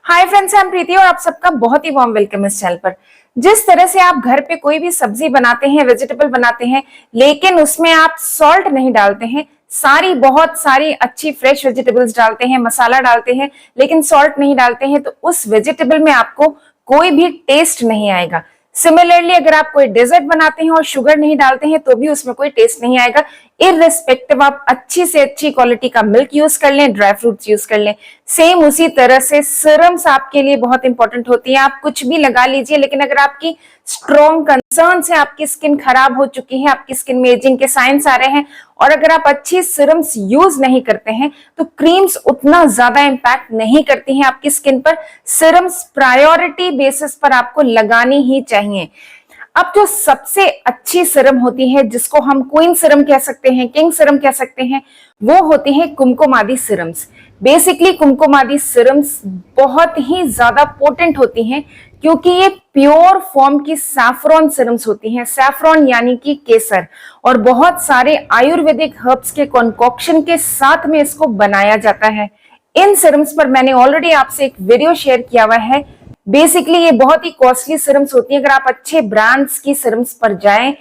Hi friends, I am प्रीति और आप सबका बहुत ही वार्म वेलकम इस चैनल पर। जिस तरह से आप घर पे कोई भी सब्जी बनाते हैं, वेजिटेबल बनाते हैं, लेकिन उसमें आप सॉल्ट नहीं डालते हैं, बहुत सारी अच्छी फ्रेश वेजिटेबल्स डालते हैं, मसाला डालते हैं, लेकिन सॉल्ट नहीं डालते हैं, तो उस वेजिटेबल में आपको कोई भी टेस्ट नहीं आएगा। सिमिलरली अगर आप कोई डेजर्ट बनाते हैं और शुगर नहीं डालते हैं तो भी उसमें कोई टेस्ट नहीं आएगा। इररिस्पेक्टिव आप अच्छी से अच्छी क्वालिटी का मिल्क यूज कर लें, ड्राई फ्रूट्स यूज कर लें। सेम उसी तरह से सीरम्स आपके लिए बहुत इंपॉर्टेंट होती है। आप कुछ भी लगा लीजिए, लेकिन अगर आपकी स्ट्रॉन्ग कंसर्न है, आपकी स्किन खराब हो चुकी है, आपकी स्किन में एजिंग के साइंस आ रहे हैं, और अगर आप अच्छी सीरम्स यूज नहीं करते हैं तो क्रीम्स उतना ज्यादा इंपैक्ट नहीं करती हैं आपकी स्किन पर। सीरम्स प्रायोरिटी बेसिस पर आपको लगानी ही चाहिए। अब जो सबसे अच्छी सीरम होती है, जिसको हम क्वीन सीरम कह सकते हैं, किंग सीरम कह सकते हैं, वो होती है Kumkumadi serums. Basically Kumkumadi serums बहुत ही ज्यादा पोटेंट होती हैं क्योंकि ये प्योर फॉर्म की सैफरॉन सीरम्स होती हैं। सैफरॉन यानी कि केसर, और बहुत सारे आयुर्वेदिक हर्ब्स के कॉन्कॉक्शन के साथ में इसको बनाया जाता है। इन सीरम्स पर मैंने ऑलरेडी आपसे एक वीडियो शेयर किया हुआ है। बेसिकली ये बहुत ही कॉस्टली सीरम्स होती हैं अगर आप अच्छे ब्रांड्स की सीरम्स पर जाएं,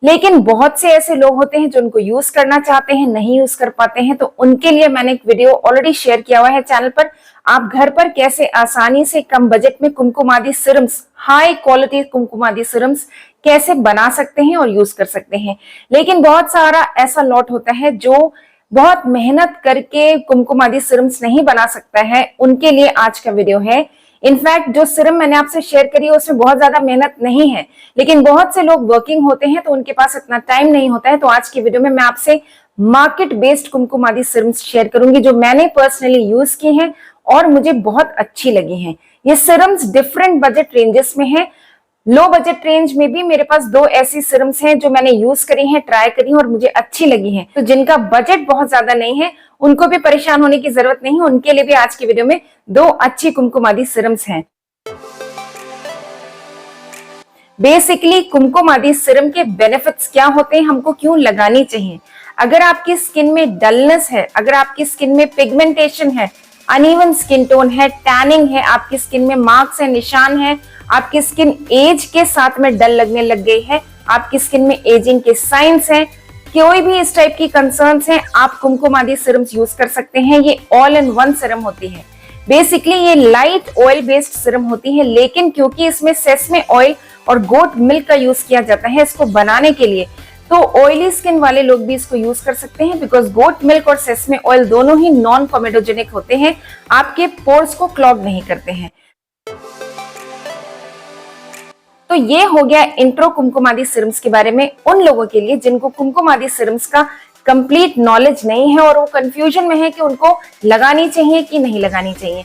लेकिन बहुत से ऐसे लोग होते हैं जो उनको यूज करना चाहते हैं, नहीं यूज कर पाते हैं, तो उनके लिए मैंने एक वीडियो ऑलरेडी शेयर किया हुआ है चैनल पर। आप घर पर कैसे आसानी से कम बजट में Kumkumadi serums, high quality Kumkumadi serums कैसे बना सकते हैं और यूज कर सकते हैं। लेकिन बहुत सारा ऐसा लॉट होता है जो बहुत मेहनत करके कुमकुमादी सीरम्स नहीं बना सकता है, उनके लिए आज का वीडियो है। इनफैक्ट जो सीरम मैंने आपसे शेयर करी है उसमें बहुत ज्यादा मेहनत नहीं है, लेकिन बहुत से लोग वर्किंग होते हैं तो उनके पास इतना टाइम नहीं होता है। तो आज की वीडियो में मैं आपसे market based Kumkumadi serums share करूंगी जो मैंने पर्सनली यूज की हैं और मुझे बहुत अच्छी लगी हैं। ये सीरम्स डिफरेंट बजट रेंजेस में है। लो बजट रेंज में भी मेरे पास दो ऐसी सीरम्स हैं जो मैंने यूज करी हैं, ट्राई करी और मुझे अच्छी लगी हैं। तो जिनका बजट बहुत ज्यादा नहीं है उनको भी परेशान होने की जरूरत नहीं है, उनके लिए भी आज की वीडियो में दो अच्छी कुमकुमादी सीरम्स हैं। बेसिकली कुमकुमादी सीरम के बेनिफिट्स क्या होते हैं, हमको क्यों लगानी चाहिए। अगर आपकी स्किन में डलनेस है, अगर आपकी स्किन में पिगमेंटेशन है, अनइवन स्किन टोन है, टैनिंग है, आपकी स्किन में मार्क्स है, निशान है, आपकी स्किन एज के साथ में डल लगने लग गई है, आपकी स्किन में एजिंग के साइंस हैं, कोई भी इस टाइप की कंसर्न्स हैं, आप कुमकुमादी सीरम्स यूज कर सकते हैं। ये ऑल इन वन सीरम होती है। बेसिकली ये लाइट ऑयल बेस्ड सीरम होती है, लेकिन क्योंकि इसमें सेसमे ऑयल और गोट मिल्क का यूज किया जाता है इसको बनाने के लिए, तो ऑयली स्किन वाले लोग भी इसको यूज कर सकते हैं। बिकॉज गोट मिल्क और सेसमे ऑयल दोनों ही नॉन कॉमेडोजेनिक होते हैं, आपके पोर्स को क्लॉग नहीं करते हैं। तो ये हो गया इंट्रो कुमकुमादी सीरम्स के बारे में उन लोगों के लिए जिनको कुमकुमादी सीरम्स का कंप्लीट नॉलेज नहीं है और वो कंफ्यूजन में है कि उनको लगानी चाहिए कि नहीं लगानी चाहिए।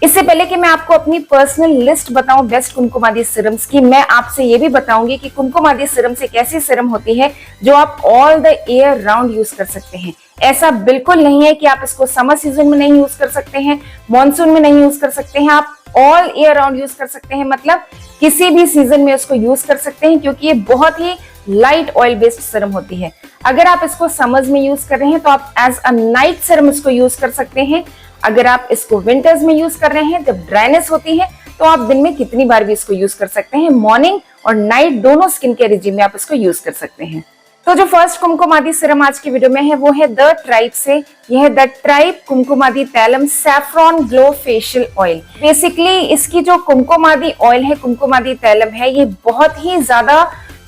इससे पहले कि मैं आपको अपनी पर्सनल लिस्ट बताऊं बेस्ट कुमकुमादी सीरम्स की, मैं आपसे ये भी बताऊंगी कि कुमकुमादी सीरम्स एक ऐसी सीरम होती है जो आप all the year round use कर सकते हैं। ऐसा बिल्कुल नहीं है कि आप इसको समर सीजन में नहीं यूज कर सकते हैं, मॉनसून में नहीं यूज कर सकते हैं, आप ऑल ईयर राउंड यूज कर सकते हैं। मतलब किसी भी सीजन में इसको यूज कर सकते हैं क्योंकि ये बहुत ही लाइट ऑयल बेस्ड सीरम होती है। अगर आप इसको समर्स में यूज कर रहे हैं तो आप एज अ नाइट सीरम इसको यूज कर सकते हैं। अगर आप इसको विंटर्स में यूज कर रहे हैं जब ड्राइनेस होती है तो आप दिन में कितनी बार भी इसको यूज कर सकते हैं। मॉर्निंग और नाइट दोनों स्किन केयर रिजीम में आप इसको यूज कर सकते हैं। तो जो फर्स्ट कुमकुमादी सीरम आज की वीडियो में है वो है द ट्राइब से। यह है the tribe Kumkumadi tailam saffron glow facial oil. Basically इसकी जो कुमकुमादी ऑयल है, कुमकुमादी तैलम है, ये बहुत ही ज्यादा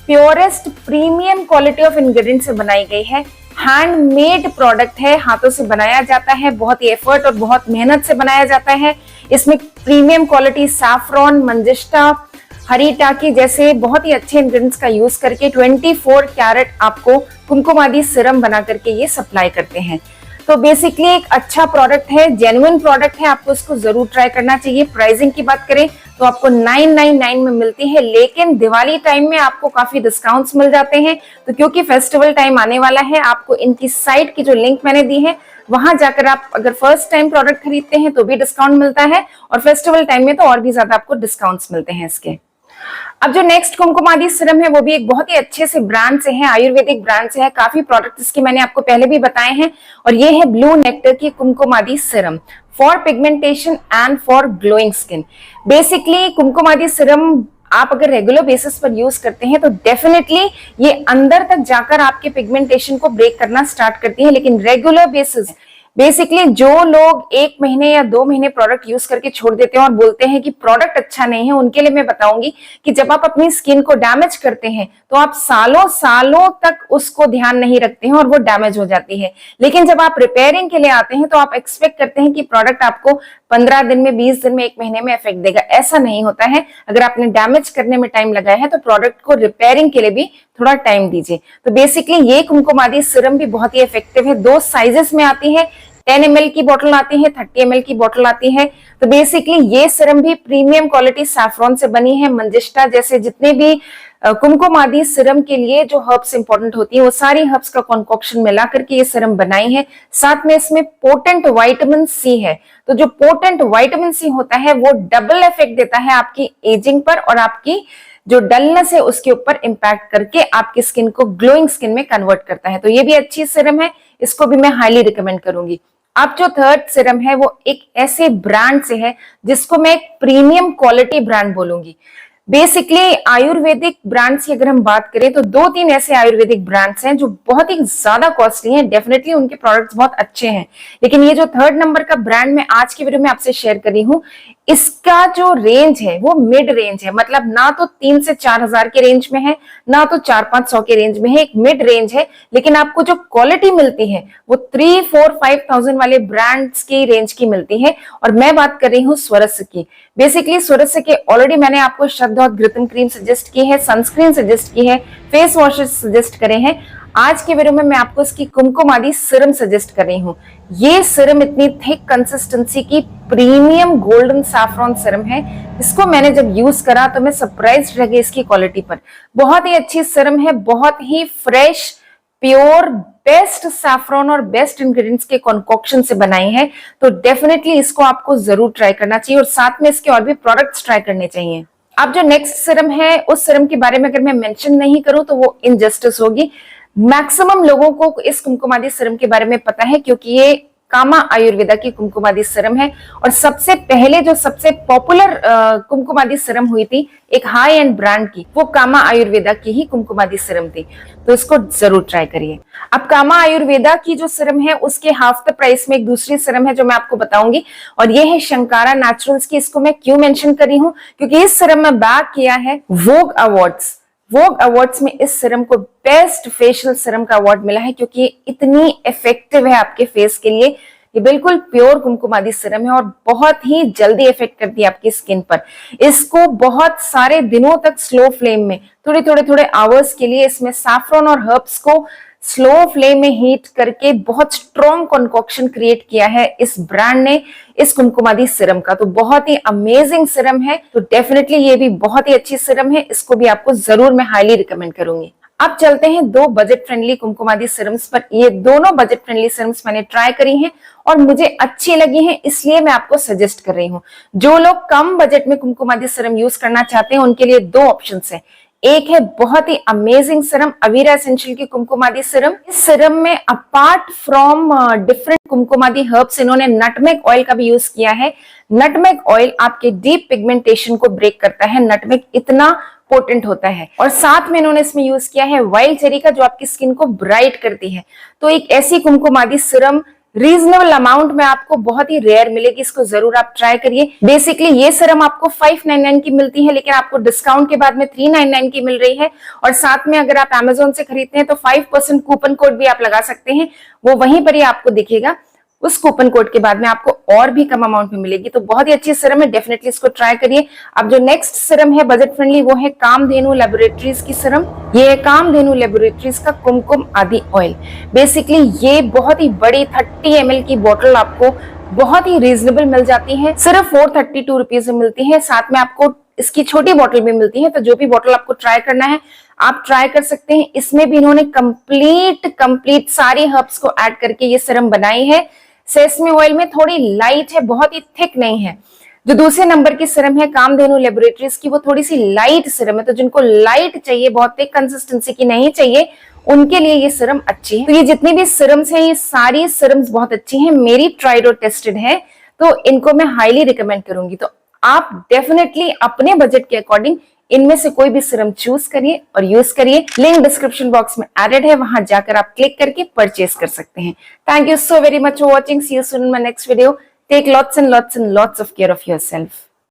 purest premium quality of ingredient से बनाई गई है। हैंडमेड प्रोडक्ट है, हाथों से बनाया जाता है, बहुत ही एफर्ट और बहुत मेहनत से बनाया जाता है। इसमें प्रीमियम क्वालिटी सैफरॉन, मंजिष्टा, हरी टाकी जैसे बहुत ही अच्छे इंग्रेडिएंट्स का यूज करके 24 कैरेट आपको कुमकुमादी सीरम बना करके ये सप्लाई करते हैं। तो बेसिकली एक अच्छा प्रोडक्ट है, जेन्युइन प्रोडक्ट है, आपको इसको जरूर ट्राई करना चाहिए। प्राइसिंग की बात करें तो आपको 999 में मिलती है, लेकिन दिवाली टाइम में आपको काफी डिस्काउंट्स मिल जाते हैं। तो क्योंकि फेस्टिवल टाइम आने वाला है, आपको इनकी साइट की जो लिंक मैंने दी है वहां जाकर आप अगर फर्स्ट टाइम प्रोडक्ट खरीदते हैं तो भी डिस्काउंट मिलता है, और फेस्टिवल टाइम में तो और भी ज्यादा आपको डिस्काउंट्स मिलते हैं इसके। अब जो नेक्स्ट कुमकुमादी सीरम है वो भी एक बहुत ही अच्छे से ब्रांड से है, आयुर्वेदिक ब्रांड से है। काफी प्रोडक्ट्स इसके मैंने आपको पहले भी बताए हैं, और ये है ब्लू नेक्टर की Kumkumadi serum. For pigmentation and for glowing skin. Basically Kumkumadi serum आप अगर रेगुलर बेसिस पर यूज करते हैं तो डेफिनेटली ये अंदर तक जाकर आपके पिगमेंटेशन को ब्रेक करना स्टार्ट करती है, लेकिन रेगुलर बेसिस बेसिकली जो लोग 1 महीने या 2 महीने प्रोडक्ट यूज करके छोड़ देते हैं और बोलते हैं कि प्रोडक्ट अच्छा नहीं है, उनके लिए मैं बताऊंगी कि जब आप अपनी स्किन को डैमेज करते हैं तो आप सालों सालों तक उसको ध्यान नहीं रखते हैं और वो डैमेज हो जाती है। लेकिन जब आप रिपेयरिंग के लिए आते हैं तो आप एक्सपेक्ट करते हैं कि प्रोडक्ट आपको 15 दिन में, 20 दिन में, 1 महीने में इफेक्ट देगा। ऐसा नहीं होता है। अगर आपने डैमेज करने में टाइम लगाया है तो प्रोडक्ट को रिपेयरिंग के लिए भी थोड़ा टाइम दीजिए। तो बेसिकली ये कुमकुमादी सीरम भी बहुत ही इफेक्टिव है। 2 साइजेस में आती है, 10 ml की बोतल आती है, 30 ml की बोतल आती है। तो बेसिकली ये सीरम भी प्रीमियम क्वालिटी सैफरॉन से बनी है। मंजिष्टा जैसे जितने भी कुमकुमादी सीरम के लिए जो हर्ब्स इंपॉर्टेंट होती है वो सारी हर्ब्स का कॉन्कोक्शन मिला करके ये सीरम बनाई है। साथ में इसमें पोटेंट विटामिन सी है। तो जो पोटेंट विटामिन सी होता है वो डबल इफेक्ट देता है आपकी एजिंग पर और आपकी जो डलनेस है उसके ऊपर इंपैक्ट करके आपकी स्किन को ग्लोइंग स्किन में कन्वर्ट करता है। तो ये भी अच्छी सीरम है, इसको भी मैं हाईली रिकमेंड करूंगी। अब जो थर्ड सीरम है वो एक ऐसे ब्रांड से है जिसको मैं एक प्रीमियम क्वालिटी ब्रांड बोलूंगी। बेसिकली आयुर्वेदिक ब्रांड्स की अगर हम बात करें तो 2-3 ऐसे आयुर्वेदिक ब्रांड्स हैं जो बहुत ही ज्यादा कॉस्टली हैं। डेफिनेटली उनके प्रोडक्ट्स बहुत अच्छे हैं, लेकिन ये जो थर्ड नंबर का ब्रांड मैं आज की वीडियो में आपसे शेयर कर रही हूँ, इसका जो रेंज है वो मिड रेंज है। मतलब ना तो 3 से 4 हजार के रेंज में है, ना तो 400-500 के रेंज में है, एक मिड रेंज है। लेकिन आपको जो क्वालिटी मिलती है वो 3-4-5,000 वाले ब्रांड्स की रेंज की मिलती है। और मैं बात कर रही हूँ स्वरस्य की। बेसिकली स्वरस्य के ऑलरेडी मैंने आपको शब्द और घृतम क्रीम सजेस्ट की है, सनस्क्रीन सजेस्ट की है, फेस वॉशेस सजेस्ट करे हैं। आज के वीडियो में मैं आपको इसकी कुमकुमादी सीरम सजेस्ट कर रही हूँ। ये सीरम इतनी थिक कंसिस्टेंसी की प्रीमियम गोल्डन सैफरॉन सीरम है। इसको मैंने जब यूज करा तो मैं सरप्राइज्ड रह गई इसकी क्वालिटी पर। बहुत ही अच्छी सीरम है, बहुत ही फ्रेश, प्योर, बेस्ट सैफरॉन और बेस्ट इंग्रेडिएंट्स के कॉन्कोक्शन से बनाई है। तो डेफिनेटली इसको आपको जरूर ट्राई करना चाहिए और साथ में इसके और भी प्रोडक्ट्स ट्राई करने चाहिए। अब जो नेक्स्ट सीरम है उस सीरम के बारे में अगर मैं मेंशन नहीं करूं तो वो इनजस्टिस होगी। मैक्सिमम लोगों को इस कुमकुमादी सीरम के बारे में पता है क्योंकि ये कामा आयुर्वेदा की कुमकुमादी सीरम है और सबसे पहले जो सबसे पॉपुलर कुमकुमादी सीरम हुई थी एक हाई एंड ब्रांड की, वो कामा आयुर्वेदा की ही कुमकुमादी सीरम थी। तो इसको जरूर ट्राई करिए। अब कामा आयुर्वेदा की जो सीरम है उसके हाफ द प्राइस में एक दूसरी सीरम है जो मैं आपको बताऊंगी और ये है शंकारा नेचुरल्स की। इसको मैं क्यों मेंशन कर रही हूँ क्योंकि इस सीरम में बैक किया है वोग अवार्ड्स में इस सीरम को बेस्ट फेशियल सीरम का अवार्ड मिला है क्योंकि ये इतनी इफेक्टिव है आपके फेस के लिए। ये बिल्कुल प्योर कुमकुमादी सीरम है और बहुत ही जल्दी इफेक्ट करती है आपकी स्किन पर। इसको बहुत सारे दिनों तक स्लो फ्लेम में थोड़े आवर्स के लिए इसमें सैफरॉन और हर्ब्स को स्लो फ्लेम में हीट करके बहुत स्ट्रॉन्ग कॉन्कोक्शन क्रिएट किया है इस ब्रांड ने इस कुमकुमादी सीरम का। तो बहुत ही अमेजिंग सीरम है। तो डेफिनेटली ये भी बहुत ही अच्छी सीरम है, इसको भी आपको जरूर मैं हाईली रिकमेंड करूंगी। अब चलते हैं 2 बजट फ्रेंडली कुमकुमादी सीरम्स पर। ये दोनों बजट फ्रेंडली सीरम्स मैंने ट्राई करी हैं और मुझे अच्छी लगी हैं, इसलिए मैं आपको सजेस्ट कर रही हूँ। जो लोग कम बजट में कुमकुमादी सीरम यूज करना चाहते हैं उनके लिए 2 ऑप्शन है। एक है बहुत ही अमेजिंग सीरम अवीरा एसेंशियल की कुमकुमादी सीरम। इस सीरम में apart from different Kumkumadi herbs इन्होंने नटमेग ऑयल का भी यूज किया है। नटमेग ऑयल आपके डीप पिगमेंटेशन को ब्रेक करता है, नटमेग इतना पोटेंट होता है। और साथ में इन्होंने इसमें यूज किया है वाइल्ड चेरी का जो आपकी स्किन को ब्राइट करती है। तो एक ऐसी कुमकुमादी सीरम रीजनेबल अमाउंट में आपको बहुत ही रेयर मिलेगी, इसको जरूर आप ट्राई करिए। बेसिकली ये सीरम आपको 599 की मिलती है लेकिन आपको डिस्काउंट के बाद में 399 की मिल रही है। और साथ में अगर आप Amazon से खरीदते हैं तो 5% कूपन कोड भी आप लगा सकते हैं, वो वहीं पर ही आपको दिखेगा। उस कूपन कोड के बाद में आपको और भी कम अमाउंट में मिलेगी। तो बहुत ही अच्छी सीरम है, डेफिनेटली इसको ट्राई करिए। अब जो नेक्स्ट सीरम है बजट फ्रेंडली वो है कामधेनु लैबोरेटरीज की सीरम। ये है कामधेनु लैबोरेटरीज का कुमकुम आदि ऑयल। बेसिकली ये बहुत ही बड़ी 30 ml की बोतल आपको बहुत ही रीजनेबल मिल जाती है, सिर्फ 432 रुपीज में मिलती है। साथ में आपको इसकी छोटी बोतल भी मिलती है। तो जो भी बोतल आपको ट्राई करना है आप ट्राई कर सकते हैं। इसमें भी इन्होंने कंप्लीट सारी हर्ब्स को ऐड करके ये सीरम बनाई है। सेसमी ऑयल में थोड़ी लाइट है, बहुत ही थिक नहीं है। जो दूसरे नंबर की सीरम है कामधेनु लैबोरेटरीज की, वो थोड़ी सी लाइट सीरम है। तो जिनको लाइट चाहिए, बहुत थिक कंसिस्टेंसी की नहीं चाहिए, उनके लिए ये सीरम अच्छी है। तो ये जितनी भी सीरम्स हैं ये सारी सीरम्स बहुत अच्छी हैं, मेरी ट्राइड और टेस्टेड है। तो इनको मैं हाईली रिकमेंड करूंगी। तो आप डेफिनेटली अपने बजट के अकॉर्डिंग इनमें से कोई भी सीरम चूज करिए और यूज करिए। लिंक डिस्क्रिप्शन बॉक्स में एडेड है, वहां जाकर आप क्लिक करके परचेज कर सकते हैं। Thank you so very much for watching. See you soon in my next video. Take lots and lots and lots of care of yourself.